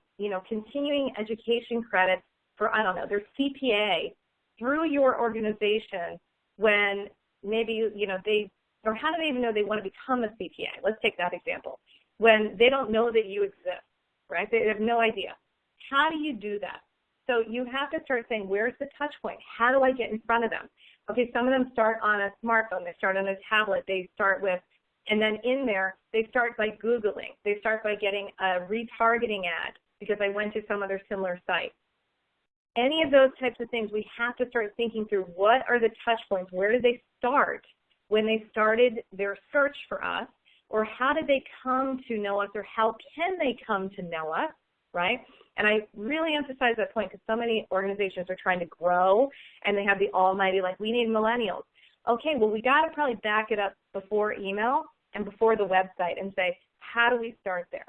continuing education credits for, their CPA through your organization when maybe, they Or how do they even know they want to become a CPA? Let's take that example. When they don't know that you exist, right? They have no idea. How do you do that? So you have to start saying, where's the touch point? How do I get in front of them? Okay, some of them start on a smartphone. They start on a tablet. They start with, and then in there, they start by Googling. They start by getting a retargeting ad because I went to some other similar site. Any of those types of things, we have to start thinking through what are the touch points? Where did they start when they started their search for us? Or how did they come to know us, or how can they come to know us, right? And I really emphasize that point because so many organizations are trying to grow and they have the almighty, like, we need millennials. Okay, well, we got to probably back it up before email and before the website and say, how do we start there?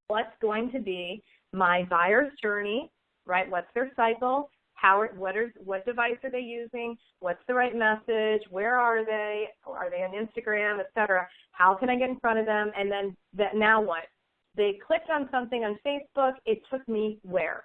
What's going to be my buyer's journey, right? What's their cycle? What device are they using? What's the right message? Where are they? Are they on Instagram, et cetera? How can I get in front of them? And then now what? They clicked on something on Facebook. It took me where?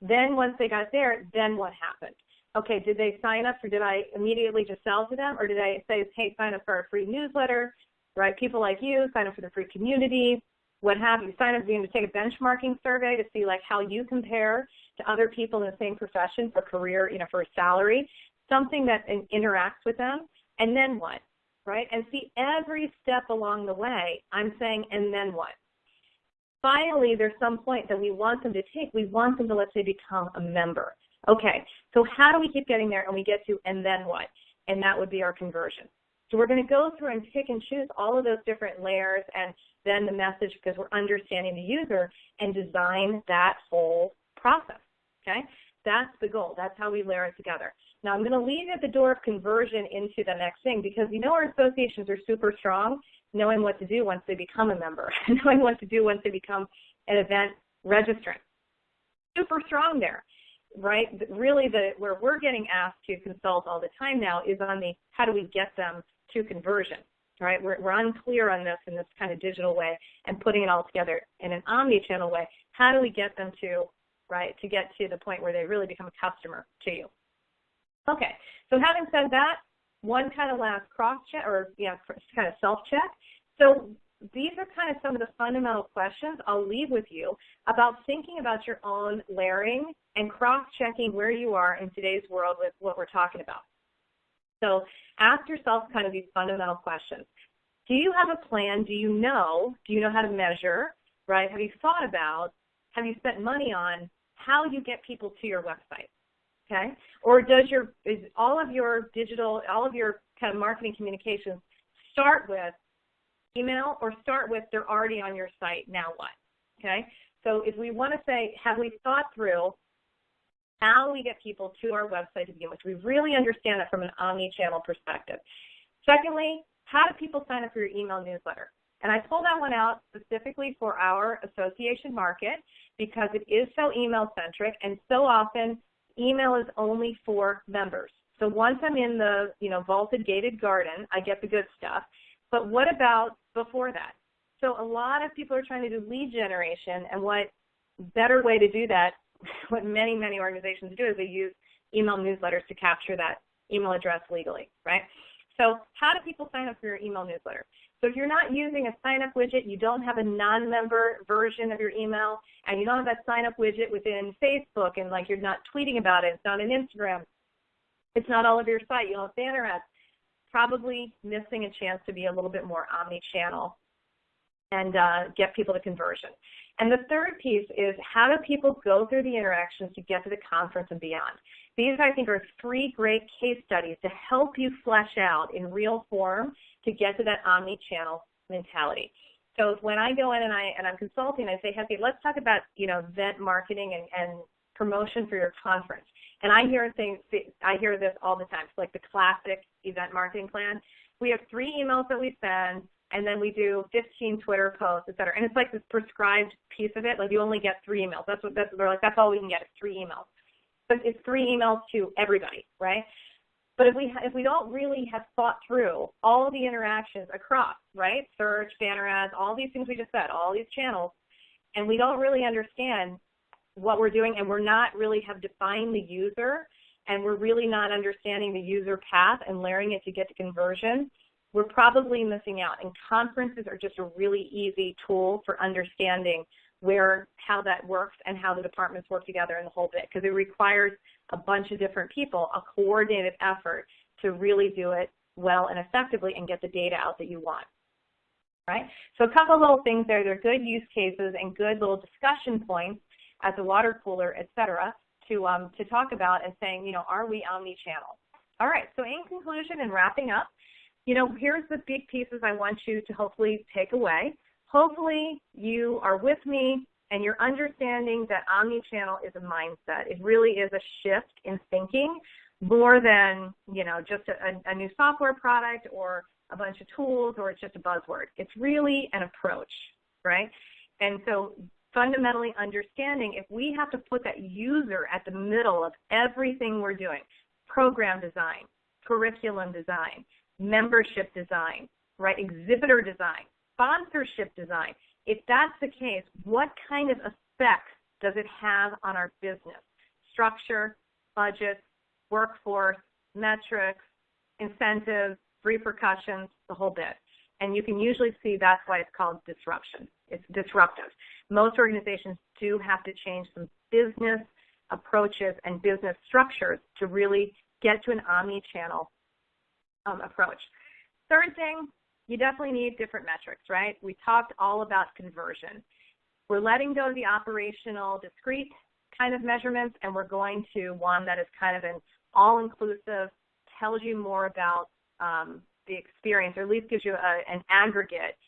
Then once they got there, then what happened? Okay, did they sign up, or did I immediately just sell to them? Or did I say, hey, sign up for our free newsletter, right? People like you, sign up for the free community. What have you? Sign up to take a benchmarking survey to see like how you compare to other people in the same profession for career, for a salary, something that interacts with them. And then what, right? And see, every step along the way, I'm saying, and then what? Finally, there's some point that we want them to take. We want them to, let's say, become a member. Okay, so how do we keep getting there and we get to, and then what? And that would be our conversion. So we're going to go through and pick and choose all of those different layers and then the message, because we're understanding the user, and design that whole process, okay? That's the goal. That's how we layer it together. Now, I'm going to leave at the door of conversion into the next thing, because our associations are super strong, knowing what to do once they become a member, knowing what to do once they become an event registrant. Super strong there, right? Really, where we're getting asked to consult all the time now is on the how do we get them to conversion, right? We're unclear on this in this kind of digital way and putting it all together in an omni-channel way. How do we get them to, right, to get to the point where they really become a customer to you? Okay, so having said that, one kind of last cross-check, or kind of self-check. So these are kind of some of the fundamental questions I'll leave with you about thinking about your own layering and cross-checking where you are in today's world with what we're talking about. So ask yourself kind of these fundamental questions. Do you have a plan? Do you know how to measure, right? Have you thought about, have you spent money on how you get people to your website, okay? Or is all of your kind of marketing communications start with email, or start with they're already on your site, now what, okay? So if we want to say, have we thought through how we get people to our website to begin with? We really understand that from an omni-channel perspective. Secondly, how do people sign up for your email newsletter? And I pulled that one out specifically for our association market because it is so email-centric, and so often email is only for members. So once I'm in the vaulted gated garden, I get the good stuff. But what about before that? So a lot of people are trying to do lead generation, and what better way to do that, what many, many organizations do, is they use email newsletters to capture that email address legally, right? So how do people sign up for your email newsletter? So if you're not using a sign-up widget, you don't have a non-member version of your email, and you don't have that sign-up widget within Facebook, and like you're not tweeting about it, it's not on Instagram, it's not all over your site, you don't have banner ads, probably missing a chance to be a little bit more omni-channel and get people to conversion. And the third piece is, how do people go through the interactions to get to the conference and beyond? These, I think, are 3 great case studies to help you flesh out in real form to get to that omni-channel mentality. So when I go in and I'm consulting, I say, okay, let's talk about event marketing and promotion for your conference. And I hear this all the time. It's like the classic event marketing plan. We have 3 emails that we send, and then we do 15 Twitter posts, et cetera. And it's like this prescribed piece of it. Like you only get 3 emails. That's all we can get is 3 emails. But it's 3 emails to everybody, right? But if we don't really have thought through all the interactions across, right, search, banner ads, all these things we just said, all these channels, and we don't really understand what we're doing, and we're not really have defined the user, and we're really not understanding the user path and layering it to get to conversion, we're probably missing out. And conferences are just a really easy tool for understanding how that works and how the departments work together in the whole bit, because it requires a bunch of different people, a coordinated effort to really do it well and effectively and get the data out that you want. Right? So a couple little things there. They're good use cases and good little discussion points at the water cooler, et cetera, to talk about and saying, you know, are we omni-channel? All right, so in conclusion and wrapping up, you know, here's the big pieces I want you to hopefully take away. Hopefully you are with me and you're understanding that omni-channel is a mindset. It really is a shift in thinking more than, you know, just a new software product or a bunch of tools or it's just a buzzword. It's really an approach, right? And so fundamentally understanding if we have to put that user at the middle of everything we're doing, program design, curriculum design, membership design, right, exhibitor design, sponsorship design, if that's the case, what kind of effects does it have on our business? Structure, budget, workforce, metrics, incentives, repercussions, the whole bit. And you can usually see that's why it's called disruption. It's disruptive. Most organizations do have to change some business approaches and business structures to really get to an omni-channel approach. Third thing, you definitely need different metrics, right? We talked all about conversion. We're letting go of the operational, discrete kind of measurements, and we're going to one that is kind of an all-inclusive, tells you more about the experience, or at least gives you an aggregate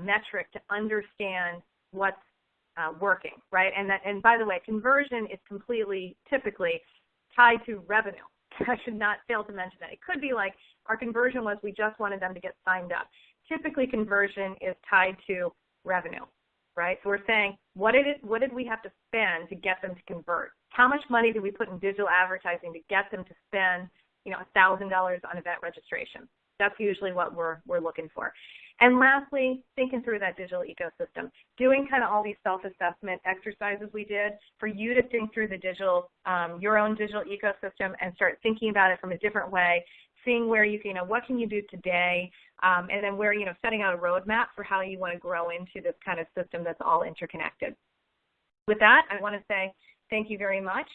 metric to understand what's working, right? And by the way, conversion is typically tied to revenue. I should not fail to mention that. It could be like our conversion was we just wanted them to get signed up. Typically, conversion is tied to revenue, right? So we're saying, what did we have to spend to get them to convert? How much money did we put in digital advertising to get them to spend, you know, $1,000 on event registration? That's usually what we're looking for. And lastly, thinking through that digital ecosystem, doing kind of all these self-assessment exercises we did for you to think through the digital, your own digital ecosystem and start thinking about it from a different way, seeing where you know, what can you do today, and then where, you know, setting out a roadmap for how you want to grow into this kind of system that's all interconnected. With that, I want to say thank you very much.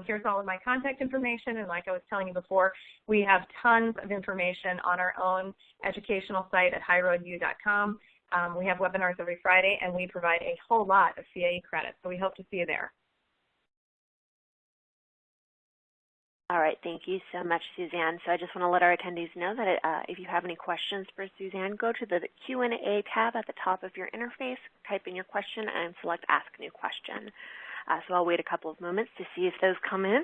Here's all of my contact information, and like I was telling you before, we have tons of information on our own educational site at highroadu.com. We have webinars every Friday, and we provide a whole lot of CAE credits, so we hope to see you there. All right, thank you so much, Suzanne. So I just want to let our attendees know that if you have any questions for Suzanne, go to the Q&A tab at the top of your interface, type in your question, and select Ask New Question. So I'll wait a couple of moments to see if those come in.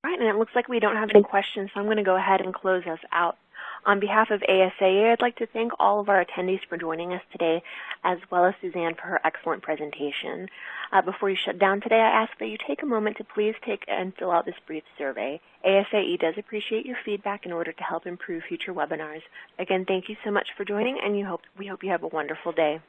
All right, and it looks like we don't have any questions, so I'm going to go ahead and close us out. On behalf of ASAE, I'd like to thank all of our attendees for joining us today, as well as Suzanne for her excellent presentation. Before you shut down today, I ask that you take a moment to please take and fill out this brief survey. ASAE does appreciate your feedback in order to help improve future webinars. Again, thank you so much for joining, and we hope you have a wonderful day.